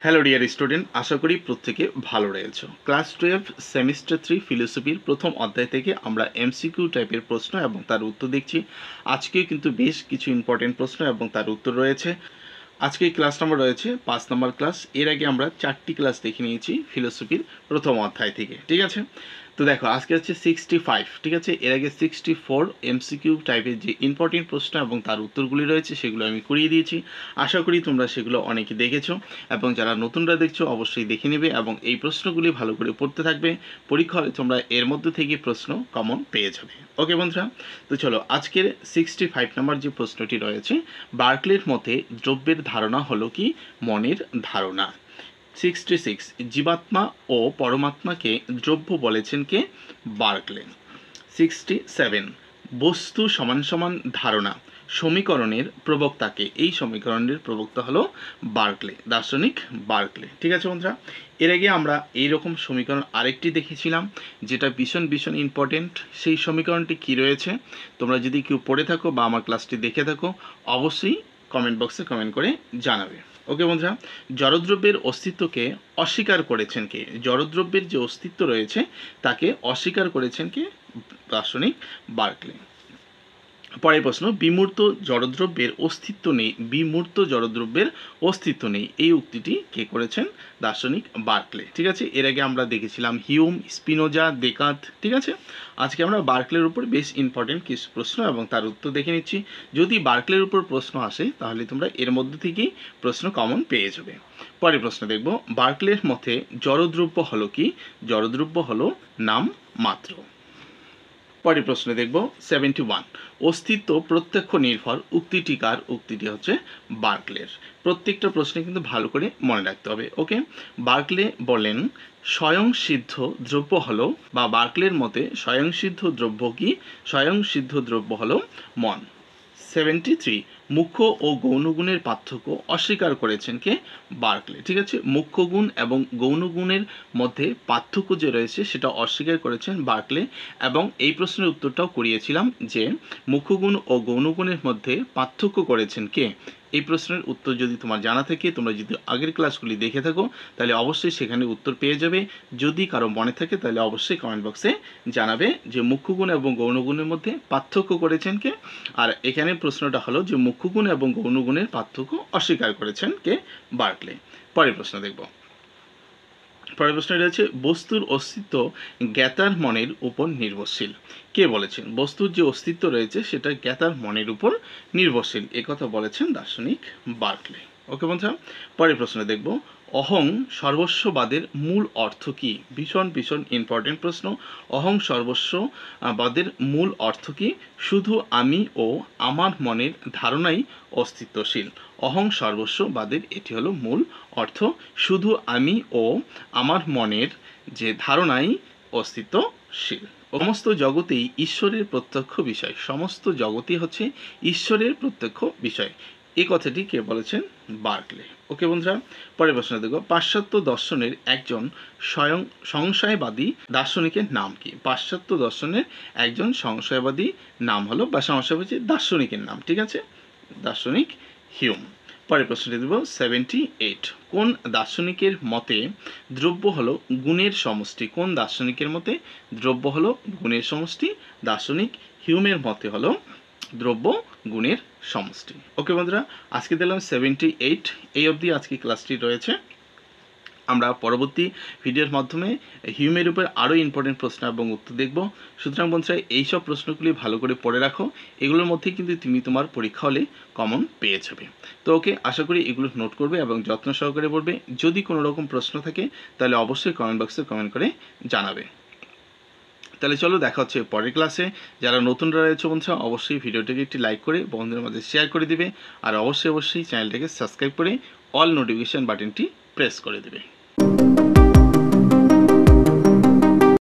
Hello dear student, আশা করি প্রত্যেকে ভালো রয়েছে। ক্লাস 12 সেমিস্টার 3 ফিলোসফির প্রথম অধ্যায় থেকে আমরা এমসিকিউ টাইপের প্রশ্ন এবং তার উত্তর দেখছি। আজকে কিন্তু বেশ কিছু ইম্পর্টেন্ট প্রশ্ন এবং তার উত্তর রয়েছে। আজকে ক্লাস নাম্বার রয়েছে 5 নম্বর ক্লাস। এর আগে আমরা 4টি ক্লাস দেখে নিয়েছি ফিলোসফির প্রথম অধ্যায় থেকে, ঠিক আছে। তো দেখো আজকে হচ্ছে 65, ঠিক আছে। এর আগে 64 এমসিকিউ টাইপের যে ইম্পর্টেন্ট প্রশ্ন এবং তার উত্তরগুলি রয়েছে সেগুলো আমি করিয়ে দিয়েছি। আশা করি তোমরা সেগুলো অনেকে দেখেছো এবং যারা নতুনরা দেখছো অবশ্যই দেখে নেবে এবং এই প্রশ্নগুলি ভালো করে পড়তে থাকবে। পরীক্ষা হলে তোমরা এর মধ্যে থেকে প্রশ্ন কমন পেয়ে যাবে। ওকে বন্ধুরা, তো চলো আজকের 65 নম্বর যে প্রশ্নটি রয়েছে, বার্কলের মতে দ্রব্যের ধারণা হলো কি মনের ধারণা। 66 জীবাত্মা ও পরমাত্মাকে দ্রব্য বলেছেন কে? বার্কলে। 67 বস্তু সমান সমান ধারণা সমীকরণের প্রবক্তাকে? এই সমীকরণের প্রবক্তা হলো বার্কলে, দার্শনিক বার্কলে, ঠিক আছে বন্ধুরা। এর আগে আমরা এইরকম সমীকরণ আরেকটি দেখেছিলাম যেটা ভীষণ ভীষণ ইম্পর্টেন্ট। সেই সমীকরণটি কি রয়েছে তোমরা যদি কেউ পড়ে থাকো বা আমার ক্লাসটি দেখে থাকো অবশ্যই কমেন্ট বক্সে কমেন্ট করে জানাবে। ওকে বন্ধুরা, জড়দ্রব্যের অস্তিত্বকে অস্বীকার করেছেন কে? জড়দ্রব্যের যে অস্তিত্ব রয়েছে তাকে অস্বীকার করেছেন কে? দার্শনিক বার্কলে। পরের প্রশ্ন, বিমূর্ত জড়দ্রব্যের অস্তিত্ব নেই, বিমূর্ত জড়দ্রব্যের অস্তিত্ব নেই, এই উক্তিটি কে করেছেন? দার্শনিক বার্কলে, ঠিক আছে। এর আগে আমরা দেখেছিলাম হিউম, স্পিনোজা, দেকার্ত, ঠিক আছে। আজকে আমরা বার্কলের উপর বেশ ইম্পর্টেন্ট কিছু প্রশ্ন এবং তার উত্তর দেখে নিচ্ছি। যদি বার্কলের উপর প্রশ্ন আসে তাহলে তোমরা এর মধ্যে থেকেই প্রশ্ন কমন পেয়ে যাবে। পরের প্রশ্ন দেখব, বার্কলের মতে জড়দ্রব্য হলো কি? জড়দ্রব্য হলো নাম মাত্র। পরের প্রশ্নে দেখব 71 অস্তিত্ব প্রত্যক্ষ নির্ভর উক্তিটি কার? উক্তিটি হচ্ছে বার্কলের। প্রত্যেকটা প্রশ্নে কিন্তু ভালো করে মনে রাখতে হবে। ওকে, বার্কলে বলেন স্বয়ংসিদ্ধ দ্রব্য হলো, বা বার্কলের মতে স্বয়ংসিদ্ধ দ্রব্য কি? স্বয়ংসিদ্ধ দ্রব্য হলো মন। 73 মুখ্য ও গৌণগুণের পার্থক্য অস্বীকার করেছেন কে? বার্কলে, ঠিক আছে। মুখ্য গুণ এবং গৌণগুণের মধ্যে পার্থক্য যে রয়েছে সেটা অস্বীকার করেছেন বার্কলে। এবং এই প্রশ্নের উত্তরটাও করিয়েছিলাম যে মুখ্য গুণ ও গৌণগুণের মধ্যে পার্থক্য করেছেন কে? এই প্রশ্নের উত্তর যদি তোমার জানা থাকে, তোমরা যদি আগের ক্লাসগুলি দেখে থাকো তাহলে অবশ্যই সেখানে উত্তর পেয়ে যাবে। যদি কারো মনে থাকে তাহলে অবশ্যই কমেন্ট বক্সে জানাবে যে মুখ্য গুণ এবং গৌণগুণের মধ্যে পার্থক্য করেছেন কে। আর এখানে প্রশ্নটা হলো যে মুখ্য গুণ এবং গৌণগুণের পার্থক্য অস্বীকার করেছেন কে? বার্কলে। পরের প্রশ্ন দেখব। পরের প্রশ্ন রয়েছে বস্তুর অস্তিত্ব জ্ঞাতার মনের উপর নির্ভরশীল। কে বলেছেন বস্তুর যে অস্তিত্ব রয়েছে সেটা জ্ঞাতার মনের উপর নির্ভরশীল? একথা বলেছেন দার্শনিক বার্কলে। ওকে বন্ধুরা, পরের প্রশ্ন দেখব অহং সর্বস্ববাদের মূল অর্থ কি? ভীষণ ভীষণ ইম্পর্টেন্ট প্রশ্ন। অহং সর্বস্ববাদের মূল অর্থ কি? শুধু আমি ও আমার মনের ধারণাই অস্তিত্বশীল। অহং সর্বস্ববাদের এটি হলো মূল অর্থ, শুধু আমি ও আমার মনের যে ধারণাই অস্তিত্বশীল। সমস্ত জগতেই ঈশ্বরের প্রত্যক্ষ বিষয়, সমস্ত জগতই হচ্ছে ঈশ্বরের প্রত্যক্ষ বিষয়, এই কথাটি কে বলেছেন? বার্কলে। ওকে বন্ধুরা, পরের প্রশ্ন দেখো পাশ্চাত্য দর্শনের একজন সংশয়বাদী দার্শনিকের নাম কি? পাশ্চাত্য দর্শনের একজন সংশয়বাদী নাম হলো, বা সংশয়বাদী দার্শনিকের নাম, ঠিক আছে, দার্শনিক হিউম। পরের প্রশ্নটি দেব 78 কোন দার্শনিকের মতে দ্রব্য হলো গুণের সমষ্টি? কোন দার্শনিকের মতে দ্রব্য হলো গুণের সমষ্টি? দার্শনিক হিউমের মতে হলো দ্রব্য গুণের সমষ্টি। ওকে বন্ধুরা, আজকে দিলাম 78, এই অবধি আজকে ক্লাসটি রয়েছে। আমরা পরবর্তী ভিডিওর মাধ্যমে হিউমের উপর আরও ইম্পর্টেন্ট প্রশ্ন এবং উত্তর দেখব। সুতরাং বন্ধুরা এইসব প্রশ্নগুলি ভালো করে পড়ে রাখো, এগুলোর মধ্যে কিন্তু তুমি তোমার পরীক্ষা হলে কমন পেয়ে যাবে। তো ওকে, আশা করি এগুলো নোট করবে এবং যত্ন সহকারে পড়বে। যদি কোনো রকম প্রশ্ন থাকে তাহলে অবশ্যই কমেন্ট বক্সে কমেন্ট করে জানাবে। তাহলে চলো দেখা হচ্ছে পরের ক্লাসে। যারা নতুনরা রয়েছে বন্ধুরা অবশ্যই ভিডিওটিকে একটি লাইক করে বন্ধুদের মধ্যে শেয়ার করে দিবে, আর অবশ্যই চ্যানেলটাকে সাবস্ক্রাইব করে অল নোটিফিকেশন বাটনটি প্রেস করে দেবে।